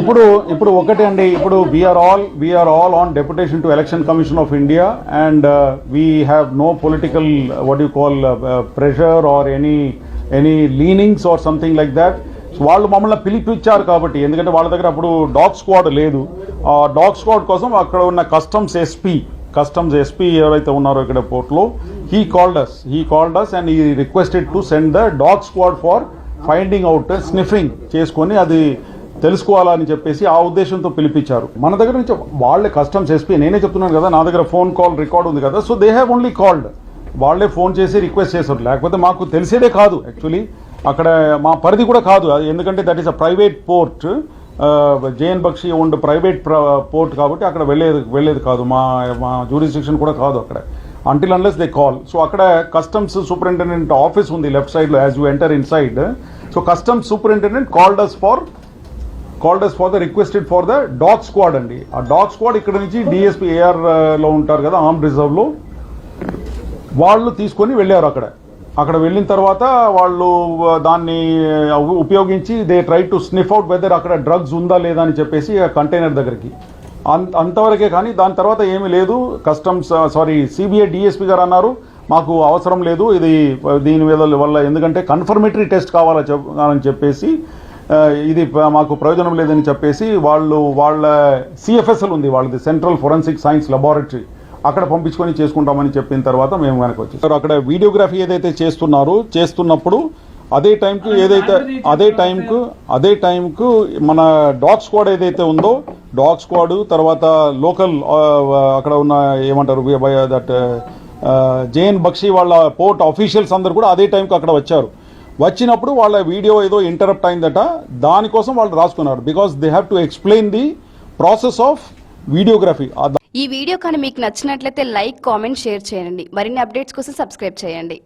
ఇప్పుడు ఒకటే అండి, ఇప్పుడు we are all on deputation to election commission of India and we have no political what you call pressure or any leanings or something like that. వాళ్ళు మమ్మల్ని పిలిపించారు కాబట్టి, ఎందుకంటే వాళ్ళ దగ్గర అప్పుడు డాగ్ స్క్వాడ్ లేదు. ఆ డాగ్ స్క్వాడ్ కోసం అక్కడ ఉన్న కస్టమ్స్ ఎస్పీ ఎవరైతే ఉన్నారో ఇక్కడ పోర్ట్లో, he called us and he requested to send the dog squad for finding out, sniffing చేసుకొని అది తెలుసుకోవాలని చెప్పేసి ఆ ఉద్దేశంతో పిలిపించారు. మన దగ్గర నుంచి వాళ్ళే కస్టమ్స్ ఎస్పీ, నేనే చెప్తున్నాను కదా, నా దగ్గర ఫోన్ కాల్ రికార్డ్ ఉంది కదా, so they have only called. వాళ్ళే ఫోన్ చేసి రిక్వెస్ట్ చేశారు, లేకపోతే మాకు తెలిసేదే కాదు. యాక్చువల్లీ అక్కడ మా పరిధి కూడా కాదు, ఎందుకంటే that is a private port, JN Bakshi owned private port కాబట్టి అక్కడ వెళ్ళేది కాదు, మా జ్యూరిస్డిక్షన్ కూడా కాదు అక్కడ, until unless they call. So అక్కడ కస్టమ్స్ సూపరింటెండెంట్ ఆఫీస్ ఉంది లెఫ్ట్ సైడ్లో as you enter in side. So customs superintendent called us for the requested for the dog squad అండి. ఆ డాగ్ స్క్వాడ్ ఇక్కడ నుంచి డిఎస్పీ ఏఆర్లో ఉంటారు కదా, ఆర్మ్ రిజర్వ్లో, వాళ్ళు తీసుకొని వెళ్ళారు. అక్కడ వెళ్ళిన తర్వాత వాళ్ళు దాన్ని ఉపయోగించి they try to sniff out whether అక్కడ డ్రగ్స్ ఉందా లేదా అని చెప్పేసి ఆ కంటైనర్ దగ్గరికి, అంతవరకే. కానీ దాని తర్వాత ఏమీ లేదు. సిబిఐ డిఎస్పీ గారు అన్నారు మాకు అవసరం లేదు దీని వల్ల, ఎందుకంటే కన్ఫర్మేటరీ టెస్ట్ కావాలని చెప్పేసి, ఇది మాకు ప్రయోజనం లేదని చెప్పేసి వాళ్ళ సిఎఫ్ఎస్ఎల్ ఉంది వాళ్ళది, సెంట్రల్ ఫోరెన్సిక్ సైన్స్ లెబారెటరీ, అక్కడ పంపించుకొని చేసుకుంటామని చెప్పిన తర్వాత మేము వెనక్కి వచ్చేసారు. అక్కడ వీడియోగ్రఫీ ఏదైతే చేస్తున్నప్పుడు అదే టైంకు మన డాగ్ స్క్వాడ్ ఏదైతే ఉందో, డాగ్ స్క్వాడ్ తర్వాత లోకల్ అక్కడ ఉన్న ఏమంటారు దట్ జేఎన్ బక్షి వాళ్ళ పోర్ట్ ఆఫీషియల్స్ అందరు కూడా అదే టైంకి అక్కడ వచ్చారు. వచ్చినప్పుడు వాళ్ళ వీడియో ఏదో ఇంటరప్ట్ అయిందట, దానికోసం వాళ్ళు రాసుకున్నారు, because they have to explain the process of videography. ఈ వీడియో కానీ మీకు నచ్చినట్లయితే లైక్, కామెంట్, షేర్ చేయండి. మరిన్ని అప్డేట్స్ కోసం సబ్స్క్రైబ్ చేయండి.